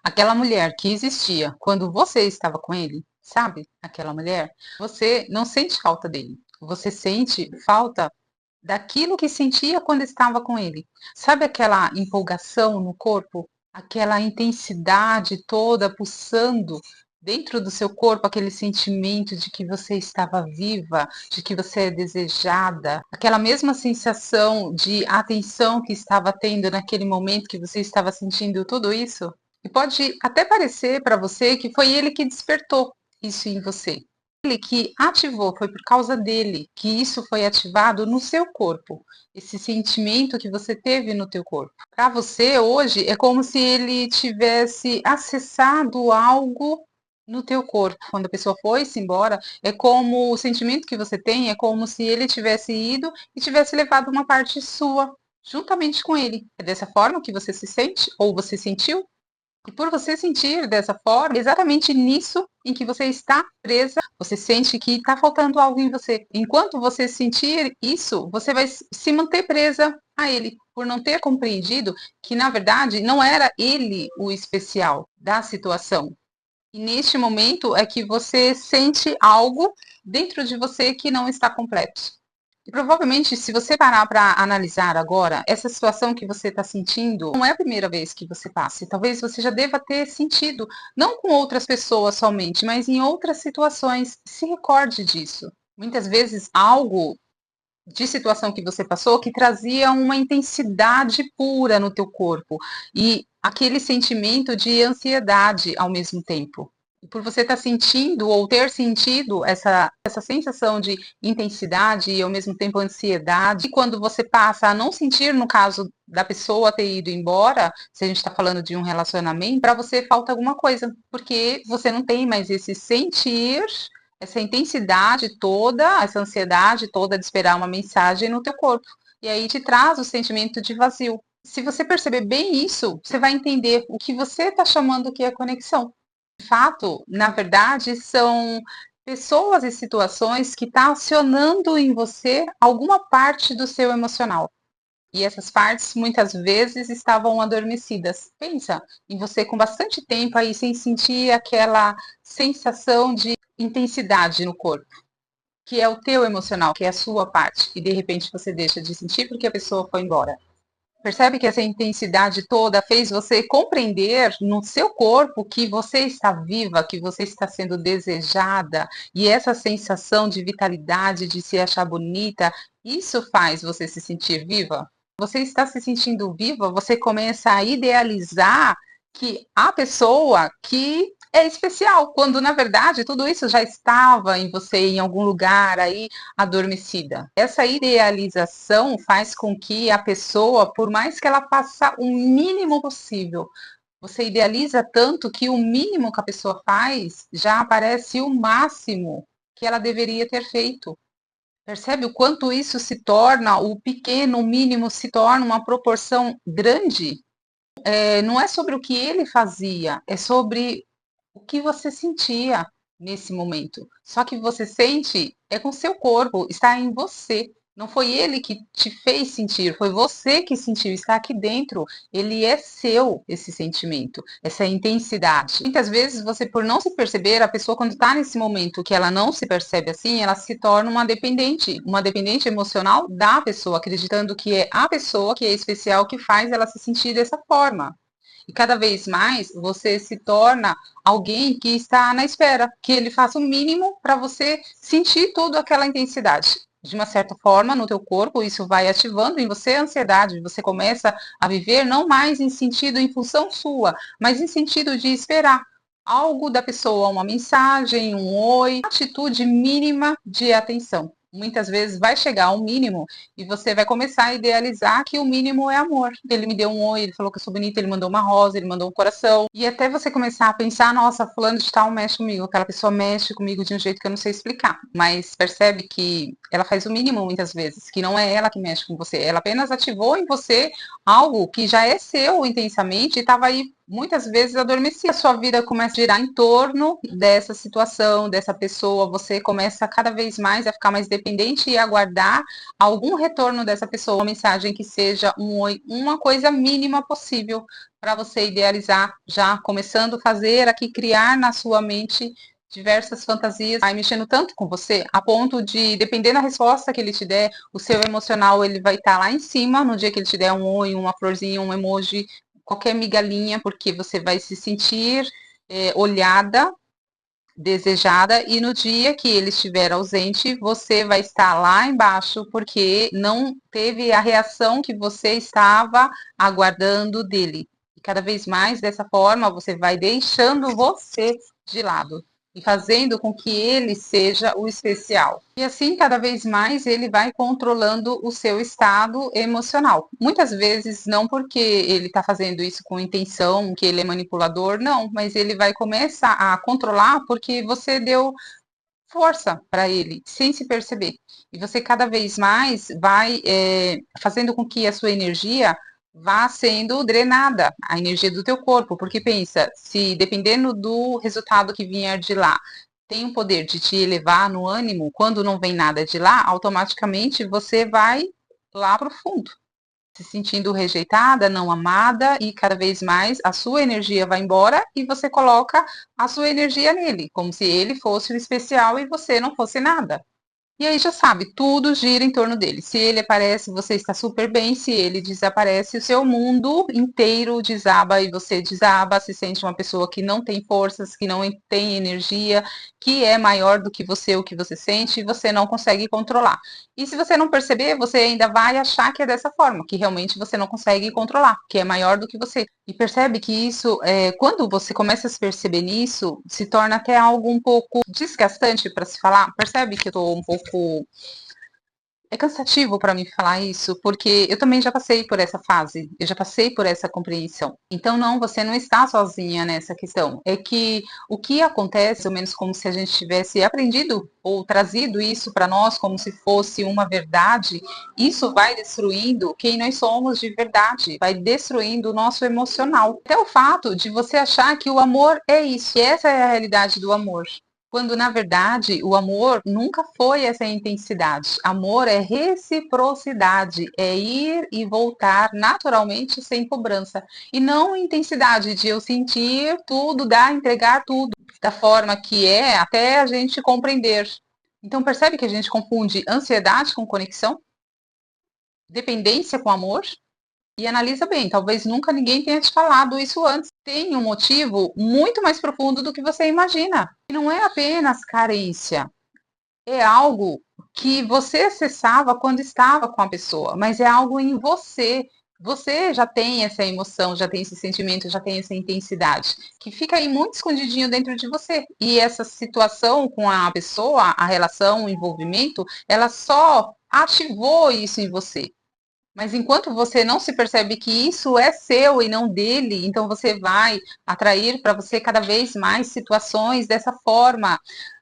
Aquela mulher que existia quando você estava com ele, sabe? Aquela mulher, você não sente falta dele. Você sente falta daquilo que sentia quando estava com ele. Sabe aquela empolgação no corpo? Aquela intensidade toda pulsando dentro do seu corpo, aquele sentimento de que você estava viva, de que você é desejada, aquela mesma sensação de atenção que estava tendo naquele momento que você estava sentindo tudo isso? E pode até parecer para você que foi ele que despertou isso em você. Ele que ativou, foi por causa dele que isso foi ativado no seu corpo. Esse sentimento que você teve no teu corpo. Para você hoje é como se ele tivesse acessado algo no teu corpo. Quando a pessoa foi-se embora, é como o sentimento que você tem é como se ele tivesse ido e tivesse levado uma parte sua juntamente com ele. É dessa forma que você se sente ou você sentiu? E por você sentir dessa forma, exatamente nisso em que você está presa, você sente que está faltando algo em você. Enquanto você sentir isso, você vai se manter presa a ele, por não ter compreendido que, na verdade, não era ele o especial da situação. E neste momento é que você sente algo dentro de você que não está completo. E provavelmente, se você parar para analisar agora, essa situação que você está sentindo não é a primeira vez que você passa. Talvez você já deva ter sentido, não com outras pessoas somente, mas em outras situações. Se recorde disso. Muitas vezes, algo de situação que você passou que trazia uma intensidade pura no teu corpo e aquele sentimento de ansiedade ao mesmo tempo. E por você estar sentindo ou ter sentido essa sensação de intensidade e ao mesmo tempo ansiedade, e quando você passa a não sentir, no caso da pessoa ter ido embora, se a gente está falando de um relacionamento, para você falta alguma coisa, porque você não tem mais esse sentir, essa intensidade toda, essa ansiedade toda de esperar uma mensagem no teu corpo. E aí te traz o sentimento de vazio. Se você perceber bem isso, você vai entender o que você está chamando que é conexão. De fato, na verdade, são pessoas e situações que estão acionando em você alguma parte do seu emocional. E essas partes muitas vezes estavam adormecidas. Pensa em você com bastante tempo aí sem sentir aquela sensação de intensidade no corpo, que é o teu emocional, que é a sua parte, e de repente você deixa de sentir porque a pessoa foi embora. Percebe que essa intensidade toda fez você compreender no seu corpo que você está viva, que você está sendo desejada, e essa sensação de vitalidade, de se achar bonita, isso faz você se sentir viva? Você está se sentindo viva, você começa a idealizar que a pessoa que é especial, quando na verdade tudo isso já estava em você em algum lugar aí adormecida. Essa idealização faz com que a pessoa, por mais que ela faça o mínimo possível, você idealiza tanto que o mínimo que a pessoa faz já aparece o máximo que ela deveria ter feito. Percebe o quanto isso se torna, o pequeno, o mínimo se torna uma proporção grande? Não é sobre o que ele fazia, é sobre o que você sentia nesse momento. Só que você sente é com seu corpo, está em você. Não foi ele que te fez sentir, foi você que sentiu, está aqui dentro. Ele é seu, esse sentimento, essa intensidade. Muitas vezes você, por não se perceber, a pessoa, quando está nesse momento que ela não se percebe assim, ela se torna uma dependente emocional da pessoa, acreditando que é a pessoa que é especial que faz ela se sentir dessa forma. E cada vez mais você se torna alguém que está na espera, que ele faça o mínimo para você sentir toda aquela intensidade. De uma certa forma, no teu corpo, isso vai ativando em você a ansiedade. Você começa a viver não mais em sentido, em função sua, mas em sentido de esperar algo da pessoa, uma mensagem, um oi, uma atitude mínima de atenção. Muitas vezes vai chegar ao mínimo e você vai começar a idealizar que o mínimo é amor. Ele me deu um oi, ele falou que eu sou bonita, ele mandou uma rosa, ele mandou um coração. E até você começar a pensar, nossa, fulano de tal mexe comigo, aquela pessoa mexe comigo de um jeito que eu não sei explicar. Mas percebe que ela faz o mínimo muitas vezes, que não é ela que mexe com você, ela apenas ativou em você algo que já é seu intensamente e estava aí muitas vezes adormecido. A sua vida começa a girar em torno dessa situação, dessa pessoa, você começa cada vez mais a ficar mais dependente e aguardar algum retorno dessa pessoa, uma mensagem que seja um oi, uma coisa mínima possível para você idealizar, já começando a fazer aqui, criar na sua mente diversas fantasias, vai mexendo tanto com você, a ponto de, dependendo da resposta que ele te der, o seu emocional ele vai estar lá em cima, no dia que ele te der um oi, uma florzinha, um emoji, qualquer migalhinha, porque você vai se sentir olhada, desejada, e no dia que ele estiver ausente, você vai estar lá embaixo, porque não teve a reação que você estava aguardando dele. E cada vez mais dessa forma, você vai deixando você de lado e fazendo com que ele seja o especial. E assim, cada vez mais, ele vai controlando o seu estado emocional. Muitas vezes, não porque ele está fazendo isso com intenção, que ele é manipulador, não, mas ele vai começar a controlar porque você deu força para ele, sem se perceber. E você cada vez mais vai fazendo com que a sua energia vá sendo drenada, a energia do teu corpo, porque pensa, se dependendo do resultado que vier de lá, tem o poder de te elevar no ânimo, quando não vem nada de lá, automaticamente você vai lá para o fundo, se sentindo rejeitada, não amada, e cada vez mais a sua energia vai embora e você coloca a sua energia nele, como se ele fosse o especial e você não fosse nada. E aí já sabe, tudo gira em torno dele. Se ele aparece, você está super bem. Se ele desaparece, o seu mundo inteiro desaba e você desaba, se sente uma pessoa que não tem forças, que não tem energia, que é maior do que você, o que você sente, e você não consegue controlar. E se você não perceber, você ainda vai achar que é dessa forma, que realmente você não consegue controlar, que é maior do que você. E percebe que isso, quando você começa a se perceber nisso, se torna até algo um pouco desgastante para se falar. Percebe que eu estou um pouco é cansativo para mim falar isso, porque eu também já passei por essa fase, eu já passei por essa compreensão. Então, não, você não está sozinha nessa questão. É que o que acontece, ao menos como se a gente tivesse aprendido ou trazido isso para nós como se fosse uma verdade, isso vai destruindo quem nós somos de verdade, vai destruindo o nosso emocional. Até o fato de você achar que o amor é isso, e essa é a realidade do amor. Quando, na verdade, o amor nunca foi essa intensidade. Amor é reciprocidade, é ir e voltar naturalmente sem cobrança. E não intensidade de eu sentir tudo, dar, entregar tudo da forma que é, até a gente compreender. Então, percebe que a gente confunde ansiedade com conexão, dependência com amor? E analisa bem, talvez nunca ninguém tenha te falado isso antes. Tem um motivo muito mais profundo do que você imagina. E não é apenas carência, é algo que você acessava quando estava com a pessoa, mas é algo em você. Você já tem essa emoção, já tem esse sentimento, já tem essa intensidade, que fica aí muito escondidinho dentro de você. E essa situação com a pessoa, a relação, o envolvimento, ela só ativou isso em você. Mas enquanto você não se percebe que isso é seu e não dele, então você vai atrair para você cada vez mais situações dessa forma,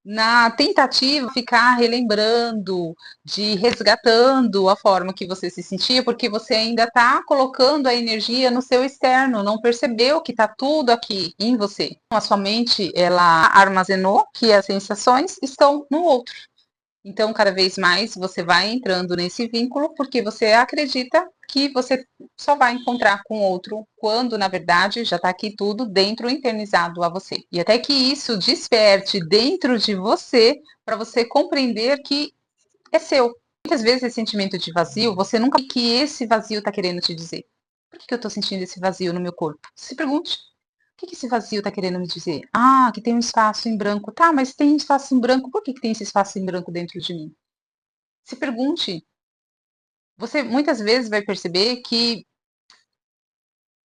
na tentativa de ficar relembrando, de resgatando a forma que você se sentia, porque você ainda está colocando a energia no seu externo, não percebeu que está tudo aqui em você. A sua mente, ela armazenou que as sensações estão no outro. Então, cada vez mais você vai entrando nesse vínculo porque você acredita que você só vai encontrar com outro, quando na verdade já está aqui tudo dentro, internizado a você. E até que isso desperte dentro de você para você compreender que é seu. Muitas vezes esse sentimento de vazio, você nunca sabe o que esse vazio está querendo te dizer. Por que eu estou sentindo esse vazio no meu corpo? Se pergunte. O que esse vazio está querendo me dizer? Ah, que tem um espaço em branco. Tá, mas tem espaço em branco. Por que tem esse espaço em branco dentro de mim? Se pergunte. Você muitas vezes vai perceber que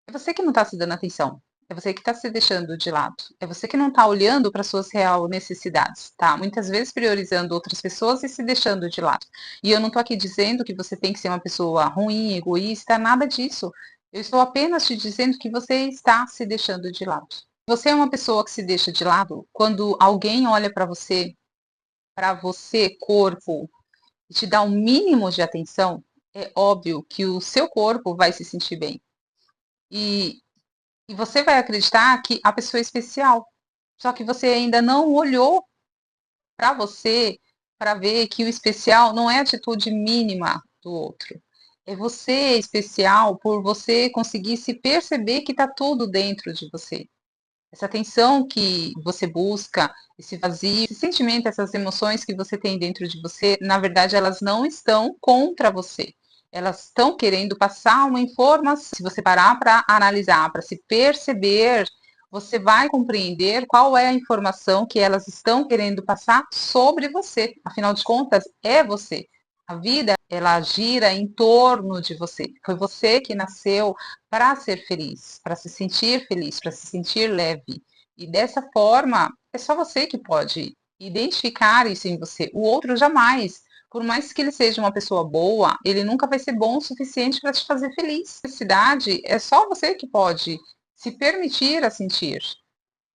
é você que não está se dando atenção. É você que está se deixando de lado. É você que não está olhando para suas real necessidades, tá? Muitas vezes priorizando outras pessoas e se deixando de lado. E eu não estou aqui dizendo que você tem que ser uma pessoa ruim, egoísta, nada disso. Eu estou apenas te dizendo que você está se deixando de lado. Você é uma pessoa que se deixa de lado quando alguém olha para você, corpo, e te dá um mínimo de atenção, é óbvio que o seu corpo vai se sentir bem. E, e você vai acreditar que a pessoa é especial. Só que você ainda não olhou para você para ver que o especial não é a atitude mínima do outro. É você especial por você conseguir se perceber que está tudo dentro de você. Essa atenção que você busca, esse vazio, esse sentimento, essas emoções que você tem dentro de você, na verdade, elas não estão contra você. Elas estão querendo passar uma informação. Se você parar para analisar, para se perceber, você vai compreender qual é a informação que elas estão querendo passar sobre você. Afinal de contas, é você. A vida, ela gira em torno de você. Foi você que nasceu para ser feliz, para se sentir feliz, para se sentir leve. E dessa forma, é só você que pode identificar isso em você. O outro jamais. Por mais que ele seja uma pessoa boa, ele nunca vai ser bom o suficiente para te fazer feliz. Felicidade é só você que pode se permitir a sentir.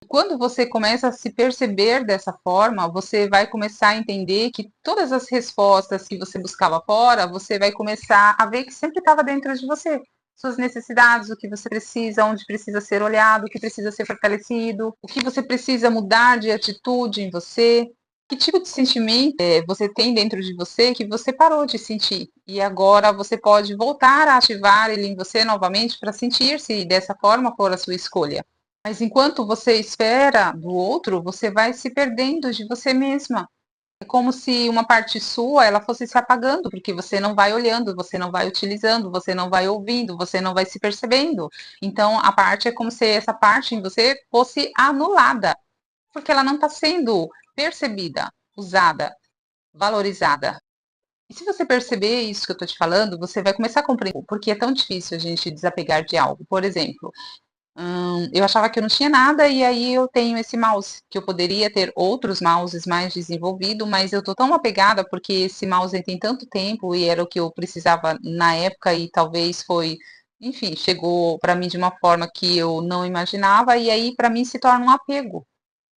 Quando você começa a se perceber dessa forma, você vai começar a entender que todas as respostas que você buscava fora, você vai começar a ver que sempre estava dentro de você. Suas necessidades, o que você precisa, onde precisa ser olhado, o que precisa ser fortalecido, o que você precisa mudar de atitude em você. Que tipo de sentimento você tem dentro de você que você parou de sentir? E agora você pode voltar a ativar ele em você novamente para sentir se dessa forma for a sua escolha. Mas enquanto você espera do outro, você vai se perdendo de você mesma. É como se uma parte sua ela fosse se apagando, porque você não vai olhando, você não vai utilizando, você não vai ouvindo, você não vai se percebendo. Então a parte é como se essa parte em você fosse anulada, porque ela não está sendo percebida, usada, valorizada. E se você perceber isso que eu estou te falando, você vai começar a compreender por que é tão difícil a gente desapegar de algo. Por exemplo, eu achava que eu não tinha nada e aí eu tenho esse mouse, que eu poderia ter outros mouses mais desenvolvidos, mas eu tô tão apegada porque esse mouse tem tanto tempo e era o que eu precisava na época e talvez foi, enfim, chegou para mim de uma forma que eu não imaginava e aí para mim se torna um apego.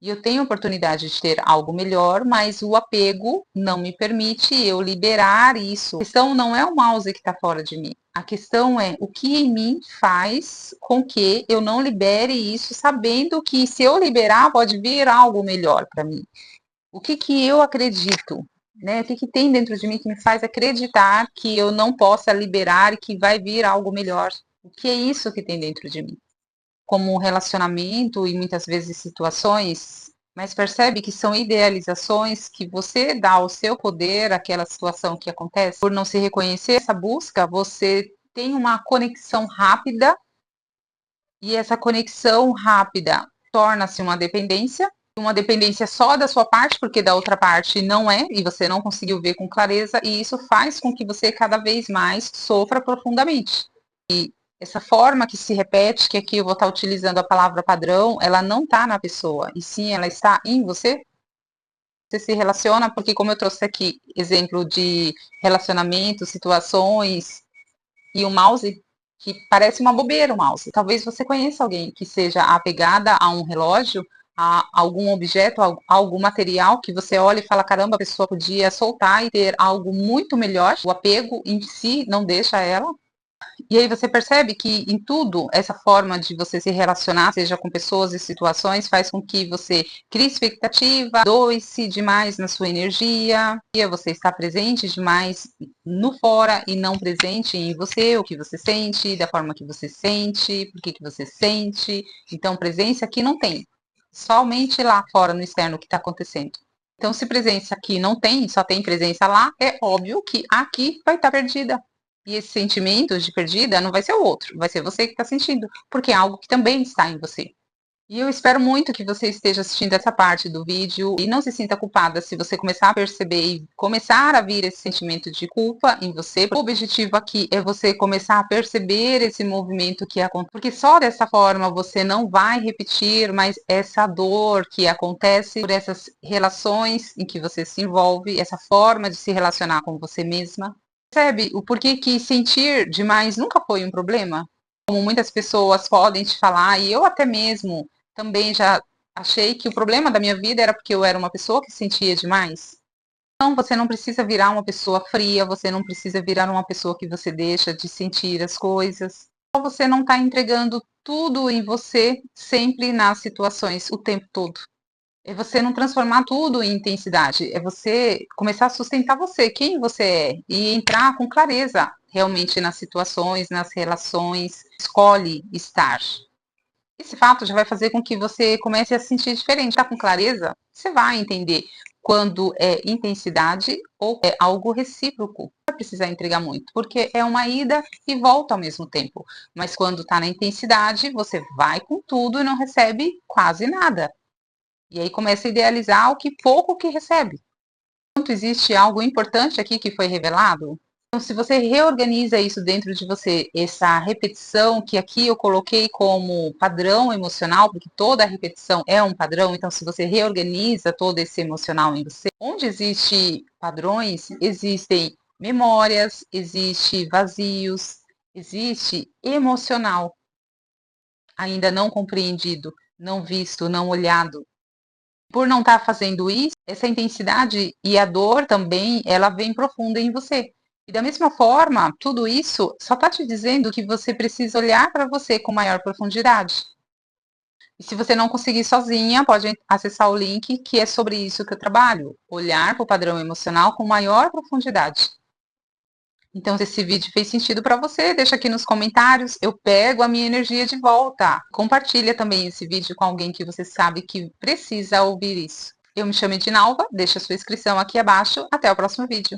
E eu tenho a oportunidade de ter algo melhor, mas o apego não me permite eu liberar isso. A questão não é o mouse que está fora de mim. A questão é o que em mim faz com que eu não libere isso, sabendo que se eu liberar pode vir algo melhor para mim. O que que eu acredito? Né? O que que tem dentro de mim que me faz acreditar que eu não possa liberar e que vai vir algo melhor? O que é isso que tem dentro de mim? Como um relacionamento e muitas vezes situações, mas percebe que são idealizações que você dá ao seu poder àquela situação que acontece. Por não se reconhecer essa busca, você tem uma conexão rápida e essa conexão rápida torna-se uma dependência só da sua parte, porque da outra parte não é, e você não conseguiu ver com clareza, e isso faz com que você cada vez mais sofra profundamente. E essa forma que se repete, que aqui eu vou estar utilizando a palavra padrão, ela não está na pessoa, e sim ela está em você. Você se relaciona, porque como eu trouxe aqui exemplo de relacionamento, situações, e o mouse, que parece uma bobeira o mouse. Talvez você conheça alguém que seja apegada a um relógio, a algum objeto, a algum material que você olha e fala, caramba, a pessoa podia soltar e ter algo muito melhor. O apego em si não deixa ela. E aí você percebe que em tudo, essa forma de você se relacionar, seja com pessoas e situações, faz com que você crie expectativa, doe-se demais na sua energia, você está presente demais no fora e não presente em você, o que você sente, da forma que você sente, por que que você sente. Então, presença aqui não tem, somente lá fora, no externo, o que está acontecendo. Então, se presença aqui não tem, só tem presença lá, é óbvio que aqui vai estar perdida. E esse sentimento de perdida não vai ser o outro, vai ser você que está sentindo, porque é algo que também está em você. E eu espero muito que você esteja assistindo essa parte do vídeo e não se sinta culpada se você começar a perceber e começar a vir esse sentimento de culpa em você. O objetivo aqui é você começar a perceber esse movimento que acontece, porque só dessa forma você não vai repetir mais essa dor que acontece por essas relações em que você se envolve, essa forma de se relacionar com você mesma. Percebe o porquê que sentir demais nunca foi um problema? Como muitas pessoas podem te falar, e eu até mesmo também já achei que o problema da minha vida era porque eu era uma pessoa que sentia demais. Então, você não precisa virar uma pessoa fria, você não precisa virar uma pessoa que você deixa de sentir as coisas. Só você não está entregando tudo em você sempre nas situações, o tempo todo. É você não transformar tudo em intensidade, é você começar a sustentar você, quem você é, e entrar com clareza realmente nas situações, nas relações, escolhe estar. Esse fato já vai fazer com que você comece a se sentir diferente. Tá com clareza? Você vai entender quando é intensidade ou é algo recíproco. Não vai precisar entregar muito, porque é uma ida e volta ao mesmo tempo. Mas quando está na intensidade, você vai com tudo e não recebe quase nada. E aí começa a idealizar o que pouco que recebe. Enquanto existe algo importante aqui que foi revelado, então, se você reorganiza isso dentro de você, essa repetição que aqui eu coloquei como padrão emocional, porque toda repetição é um padrão, então se você reorganiza todo esse emocional em você, onde existe padrões, existem memórias, existe vazios, existe emocional ainda não compreendido, não visto, não olhado. Por não estar fazendo isso, essa intensidade e a dor também, ela vem profunda em você. E da mesma forma, tudo isso só está te dizendo que você precisa olhar para você com maior profundidade. E se você não conseguir sozinha, pode acessar o link que é sobre isso que eu trabalho. Olhar para o padrão emocional com maior profundidade. Então, se esse vídeo fez sentido para você, deixa aqui nos comentários, eu pego a minha energia de volta. Compartilha também esse vídeo com alguém que você sabe que precisa ouvir isso. Eu me chamo Edinalva, deixa sua inscrição aqui abaixo. Até o próximo vídeo.